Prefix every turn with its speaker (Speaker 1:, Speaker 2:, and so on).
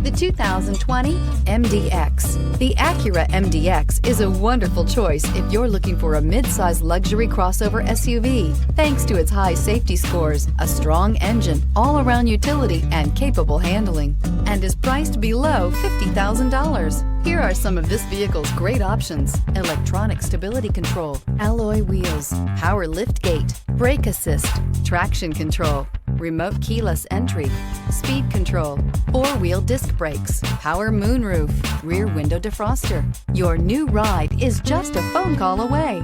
Speaker 1: The 2020 MDX. The Acura MDX is a wonderful choice if you're looking for a mid-size luxury crossover SUV. Thanks to its high safety scores, a strong engine, all-around utility, and capable handling, and is priced below $50,000. Here are some of this vehicle's great options: electronic stability control, alloy wheels, power liftgate, brake assist, traction control, remote keyless entry, speed control, four-wheel disc brakes, power moonroof, rear window defroster. Your new ride is just a phone call away.